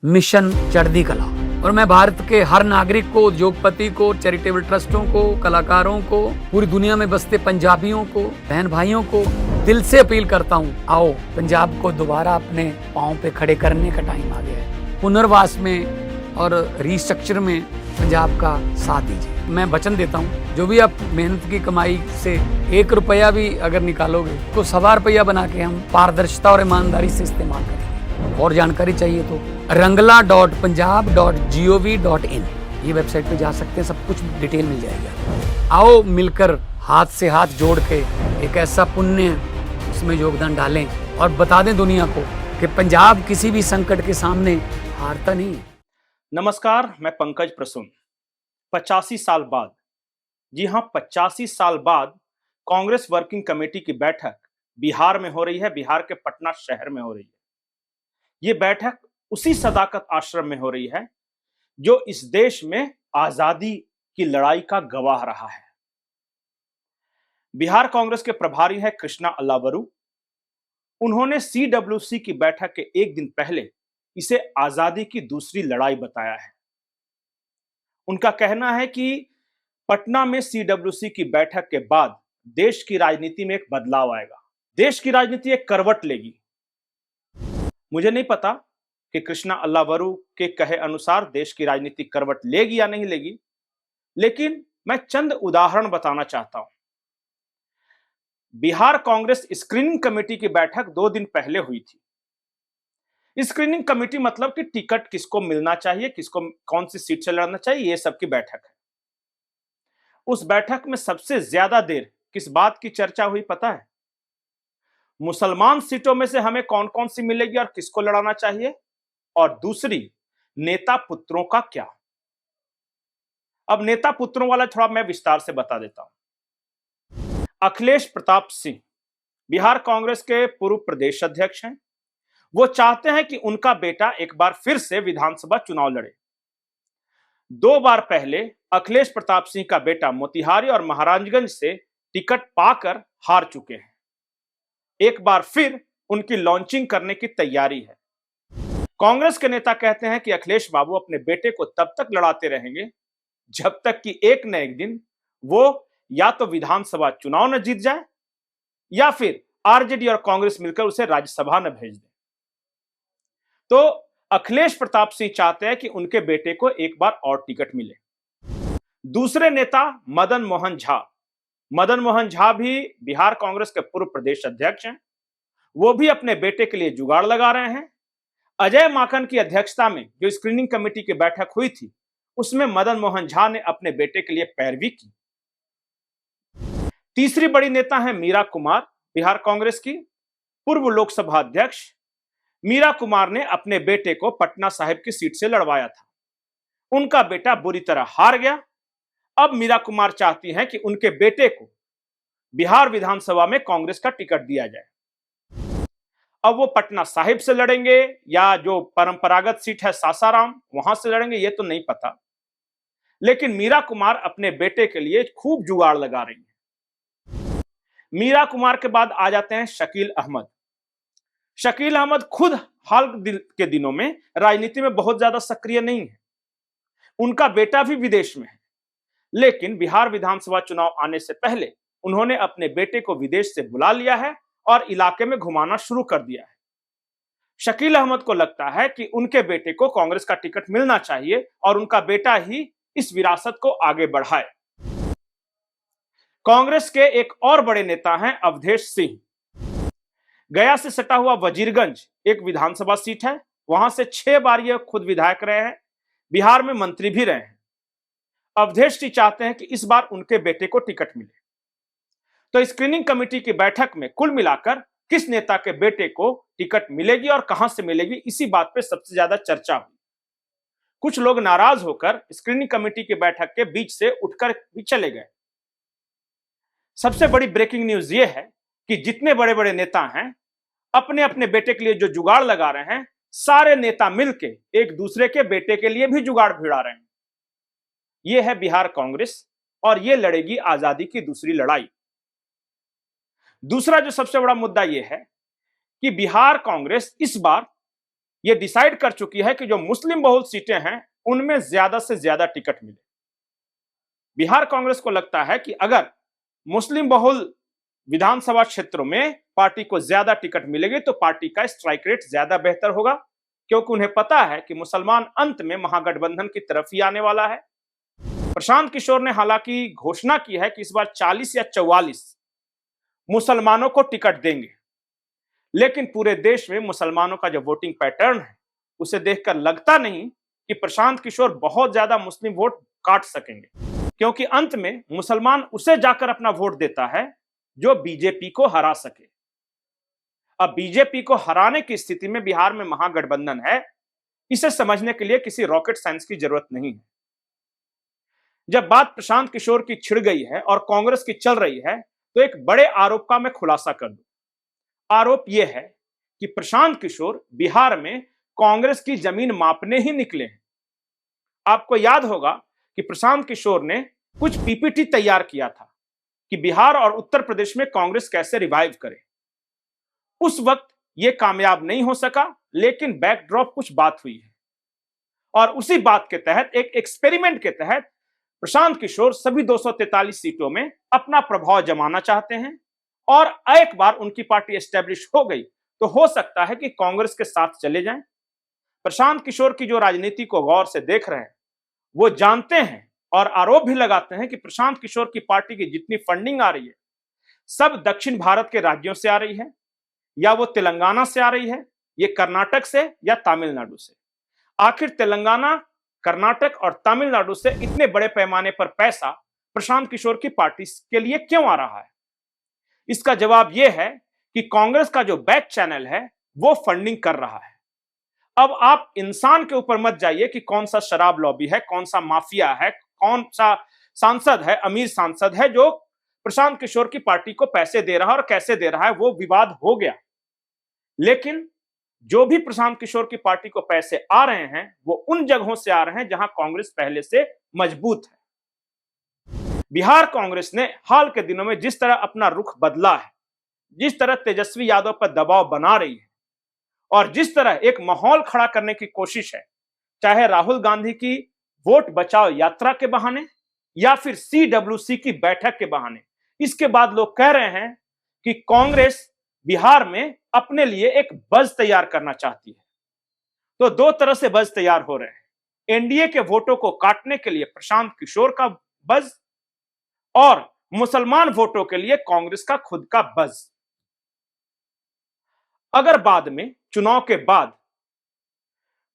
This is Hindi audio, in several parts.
मिशन चढ़ती कला। और मैं भारत के हर नागरिक को, उद्योगपति को, चैरिटेबल ट्रस्टों को, कलाकारों को, पूरी दुनिया में बसते पंजाबियों को, बहन भाइयों को दिल से अपील करता हूँ, आओ पंजाब को दोबारा अपने पाँव पे खड़े करने का टाइम आ गया है। पुनर्वास में और रिस्ट्रक्चर में पंजाब का साथ दीजिए। मैं वचन देता हूँ, जो भी आप मेहनत की कमाई से 1 रुपया भी अगर निकालोगे तो 1.25 रुपया बना के हम पारदर्शिता और ईमानदारी से इस्तेमाल करेंगे। और जानकारी चाहिए तो rangla.punjab.gov.in ये वेबसाइट पे जा सकते हैं, सब कुछ डिटेल मिल जाएगा। आओ मिलकर हाथ से हाथ जोड़ के एक ऐसा पुण्य उसमें योगदान डालें और बता दें दुनिया को कि पंजाब किसी भी संकट के सामने हारता नहीं है। नमस्कार, मैं पंकज प्रसून। 85 साल बाद, जी हाँ 85 साल बाद कांग्रेस वर्किंग कमेटी की बैठक बिहार में हो रही है। बिहार के पटना शहर में हो रही है। ये बैठक उसी सदाकत आश्रम में हो रही है जो इस देश में आजादी की लड़ाई का गवाह रहा है। बिहार कांग्रेस के प्रभारी है कृष्णा अल्लावरू। उन्होंने CWC की बैठक के एक दिन पहले इसे आजादी की दूसरी लड़ाई बताया है। उनका कहना है कि पटना में CWC की बैठक के बाद देश की राजनीति में एक बदलाव आएगा। देश की राजनीति एक करवट लेगी। मुझे नहीं पता कि कृष्णा अल्लावरू के कहे अनुसार देश की राजनीति करवट लेगी या नहीं लेगी, लेकिन मैं चंद उदाहरण बताना चाहता हूं। बिहार कांग्रेस स्क्रीनिंग कमेटी की बैठक 2 दिन पहले हुई थी। स्क्रीनिंग कमेटी मतलब कि टिकट किसको मिलना चाहिए, किसको कौन सी सीट से लड़ना चाहिए, यह सब की बैठक है। उस बैठक में सबसे ज्यादा देर किस बात की चर्चा हुई पता है? मुसलमान सीटों में से हमें कौन कौन सी मिलेगी और किसको लड़ाना चाहिए, और दूसरी नेता पुत्रों का क्या। अब नेता पुत्रों वाला थोड़ा मैं विस्तार से बता देता हूं। अखिलेश प्रताप सिंह बिहार कांग्रेस के पूर्व प्रदेश अध्यक्ष हैं। वो चाहते हैं कि उनका बेटा एक बार फिर से विधानसभा चुनाव लड़े। 2 बार पहले अखिलेश प्रताप सिंह का बेटा मोतिहारी और महाराजगंज से टिकट पाकर हार चुके हैं। एक बार फिर उनकी लॉन्चिंग करने की तैयारी है। कांग्रेस के नेता कहते हैं कि अखिलेश बाबू अपने बेटे को तब तक लड़ाते रहेंगे जब तक कि एक न एक दिन वो या तो विधानसभा चुनाव न जीत जाए या फिर आरजेडी और कांग्रेस मिलकर उसे राज्यसभा न भेज दे। तो अखिलेश प्रताप सिंह चाहते हैं कि उनके बेटे को एक बार और टिकट मिले। दूसरे नेता मदन मोहन झा। मदन मोहन झा भी बिहार कांग्रेस के पूर्व प्रदेश अध्यक्ष हैं। वो भी अपने बेटे के लिए जुगाड़ लगा रहे हैं। अजय माकन की अध्यक्षता में जो स्क्रीनिंग कमेटी की बैठक हुई थी, उसमें मदन मोहन झा ने अपने बेटे के लिए पैरवी की। तीसरी बड़ी नेता है मीरा कुमार, बिहार कांग्रेस की पूर्व लोकसभा अध्यक्ष। मीरा कुमार ने अपने बेटे को पटना साहिब की सीट से लड़वाया था। उनका बेटा बुरी तरह हार गया। अब मीरा कुमार चाहती हैं कि उनके बेटे को बिहार विधानसभा में कांग्रेस का टिकट दिया जाए। अब वो पटना साहिब से लड़ेंगे या जो परंपरागत सीट है सासाराम, वहां से लड़ेंगे, ये तो नहीं पता। लेकिन मीरा कुमार अपने बेटे के लिए खूब जुगाड़ लगा रही हैं। मीरा कुमार के बाद आ जाते हैं शकील अहमद। शकील अहमद खुद हाल के दिनों में राजनीति में बहुत ज्यादा सक्रिय नहीं है। उनका बेटा भी विदेश में है, लेकिन बिहार विधानसभा चुनाव आने से पहले उन्होंने अपने बेटे को विदेश से बुला लिया है और इलाके में घुमाना शुरू कर दिया है। शकील अहमद को लगता है कि उनके बेटे को कांग्रेस का टिकट मिलना चाहिए और उनका बेटा ही इस विरासत को आगे बढ़ाए। कांग्रेस के एक और बड़े नेता हैं अवधेश सिंह। गया से सटा हुआ वजीरगंज एक विधानसभा सीट है। वहां से 6 बार ये खुद विधायक रहे हैं, बिहार में मंत्री भी रहे हैं। अवधेश जी चाहते हैं कि इस बार उनके बेटे को टिकट मिले। तो स्क्रीनिंग कमेटी की बैठक में कुल मिलाकर किस नेता के बेटे को टिकट मिलेगी और कहां से मिलेगी, इसी बात पे सबसे ज्यादा चर्चा हुई। कुछ लोग नाराज होकर स्क्रीनिंग कमेटी की बैठक के बीच से उठकर भी चले गए। सबसे बड़ी ब्रेकिंग न्यूज यह है कि जितने बड़े बड़े नेता हैं अपने अपने बेटे के लिए जो जुगाड़ लगा रहे हैं, सारे नेता मिलके एक दूसरे के बेटे के लिए भी जुगाड़ भिड़ा रहे हैं। यह है बिहार कांग्रेस और यह लड़ेगी आजादी की दूसरी लड़ाई। दूसरा जो सबसे बड़ा मुद्दा यह है कि बिहार कांग्रेस इस बार ये डिसाइड कर चुकी है कि जो मुस्लिम बहुल सीटें हैं उनमें ज्यादा से ज्यादा टिकट मिले। बिहार कांग्रेस को लगता है कि अगर मुस्लिम बहुल विधानसभा क्षेत्रों में पार्टी को ज्यादा टिकट मिलेगी तो पार्टी का स्ट्राइक रेट ज्यादा बेहतर होगा, क्योंकि उन्हें पता है कि मुसलमान अंत में महागठबंधन की तरफ ही आने वाला है। प्रशांत किशोर ने हालांकि घोषणा की है कि इस बार 40 या 44 मुसलमानों को टिकट देंगे, लेकिन पूरे देश में मुसलमानों का जो वोटिंग पैटर्न है उसे देखकर लगता नहीं कि प्रशांत किशोर बहुत ज्यादा मुस्लिम वोट काट सकेंगे, क्योंकि अंत में मुसलमान उसे जाकर अपना वोट देता है जो बीजेपी को हरा सके। अब बीजेपी को हराने की स्थिति में बिहार में महागठबंधन है, इसे समझने के लिए किसी रॉकेट साइंस की जरूरत नहीं है। जब बात प्रशांत किशोर की छिड़ गई है और कांग्रेस की चल रही है तो एक बड़े आरोप का मैं खुलासा कर दूं। आरोप यह है कि प्रशांत किशोर बिहार में कांग्रेस की जमीन मापने ही निकले हैं। आपको याद होगा कि प्रशांत किशोर ने कुछ पीपीटी तैयार किया था कि बिहार और उत्तर प्रदेश में कांग्रेस कैसे रिवाइव करे। उस वक्त यह कामयाब नहीं हो सका, लेकिन बैकड्रॉप कुछ बात हुई है और उसी बात के तहत, एक एक्सपेरिमेंट के तहत प्रशांत किशोर सभी 243 सीटों में अपना प्रभाव जमाना चाहते हैं और एक बार उनकी पार्टी एस्टेब्लिश हो गई तो हो सकता है कि कांग्रेस के साथ चले जाएं। प्रशांत किशोर की जो राजनीति को गौर से देख रहे हैं वो जानते हैं और आरोप भी लगाते हैं कि प्रशांत किशोर की पार्टी की जितनी फंडिंग आ रही है सब दक्षिण भारत के राज्यों से आ रही है, या वो तेलंगाना से आ रही है, ये कर्नाटक से या तमिलनाडु से। आखिर तेलंगाना, कर्नाटक और तमिलनाडु से इतने बड़े पैमाने पर पैसा प्रशांत किशोर की पार्टी के लिए क्यों आ रहा है? इसका जवाब यह है कि कांग्रेस का जो बैक चैनल है वो फंडिंग कर रहा है। अब आप इंसान के ऊपर मत जाइए कि कौन सा शराब लॉबी है, कौन सा माफिया है, कौन सा सांसद है, अमीर सांसद है जो प्रशांत किशोर की पार्टी को पैसे दे रहा है और कैसे दे रहा है, वो विवाद हो गया। लेकिन जो भी प्रशांत किशोर की पार्टी को पैसे आ रहे हैं वो उन जगहों से आ रहे हैं जहां कांग्रेस पहले से मजबूत है। बिहार कांग्रेस ने हाल के दिनों में जिस तरह अपना रुख बदला है, जिस तरह तेजस्वी यादव पर दबाव बना रही है और जिस तरह एक माहौल खड़ा करने की कोशिश है, चाहे राहुल गांधी की वोट बचाओ यात्रा के बहाने या फिर CWC की बैठक के बहाने, इसके बाद लोग कह रहे हैं कि कांग्रेस बिहार में अपने लिए एक बज तैयार करना चाहती है। तो दो तरह से बज तैयार हो रहे हैं, एनडीए के वोटों को काटने के लिए प्रशांत किशोर का बज और मुसलमान वोटों के लिए कांग्रेस का खुद का बज। अगर बाद में चुनाव के बाद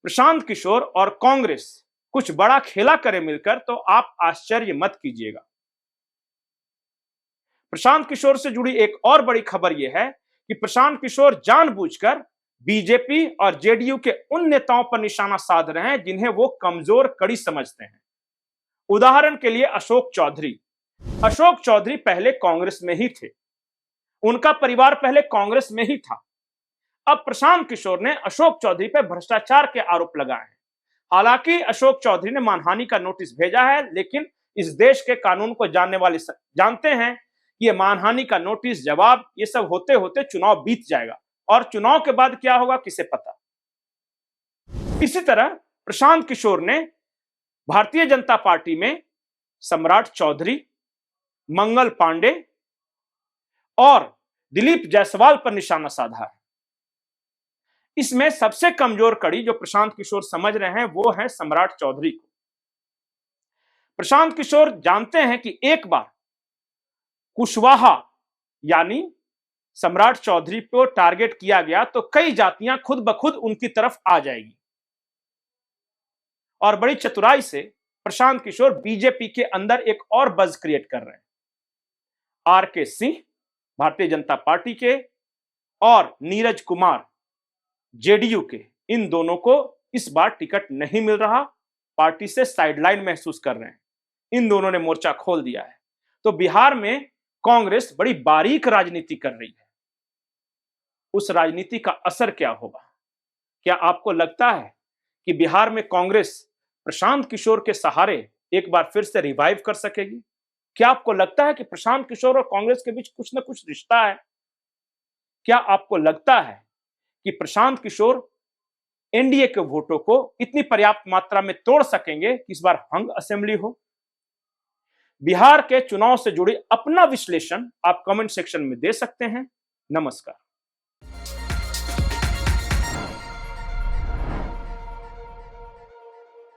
प्रशांत किशोर और कांग्रेस कुछ बड़ा खेला करे मिलकर तो आप आश्चर्य मत कीजिएगा। प्रशांत किशोर से जुड़ी एक और बड़ी खबर यह है कि प्रशांत किशोर जानबूझकर बीजेपी और जेडीयू के उन नेताओं पर निशाना साध रहे हैं जिन्हें वो कमजोर कड़ी समझते हैं। उदाहरण के लिए अशोक चौधरी पहले कांग्रेस में ही थे, उनका परिवार पहले कांग्रेस में ही था। अब प्रशांत किशोर ने अशोक चौधरी पर भ्रष्टाचार के आरोप लगाए हैं। हालांकि अशोक चौधरी ने मानहानि का नोटिस भेजा है, लेकिन इस देश के कानून को जानने वाले जानते हैं कि ये मानहानि का नोटिस, जवाब, ये सब होते होते चुनाव बीत जाएगा और चुनाव के बाद क्या होगा किसे पता। इसी तरह प्रशांत किशोर ने भारतीय जनता पार्टी में सम्राट चौधरी, मंगल पांडे और दिलीप जायसवाल पर निशाना साधा है। इसमें सबसे कमजोर कड़ी जो प्रशांत किशोर समझ रहे हैं वो है सम्राट चौधरी को। प्रशांत किशोर जानते हैं कि एक बार कुशवाहा यानी सम्राट चौधरी को टारगेट किया गया तो कई जातियां खुद ब खुद उनकी तरफ आ जाएगी। और बड़ी चतुराई से प्रशांत किशोर बीजेपी के अंदर एक और बज क्रिएट कर रहे हैं। आर.के. सिंह भारतीय जनता पार्टी के और नीरज कुमार जेडीयू के, इन दोनों को इस बार टिकट नहीं मिल रहा, पार्टी से साइडलाइन महसूस कर रहे हैं। इन दोनों ने मोर्चा खोल दिया है। तो बिहार में कांग्रेस बड़ी बारीक राजनीति कर रही है। उस राजनीति का असर क्या होगा? क्या आपको लगता है कि बिहार में कांग्रेस प्रशांत किशोर के सहारे एक बार फिर से रिवाइव कर सकेगी? क्या आपको लगता है कि प्रशांत किशोर और कांग्रेस के बीच कुछ ना कुछ रिश्ता है? क्या आपको लगता है कि प्रशांत किशोर एनडीए के वोटों को इतनी पर्याप्त मात्रा में तोड़ सकेंगे कि इस बार हंग असेंबली हो? बिहार के चुनाव से जुड़ी अपना विश्लेषण आप कमेंट सेक्शन में दे सकते हैं। नमस्कार।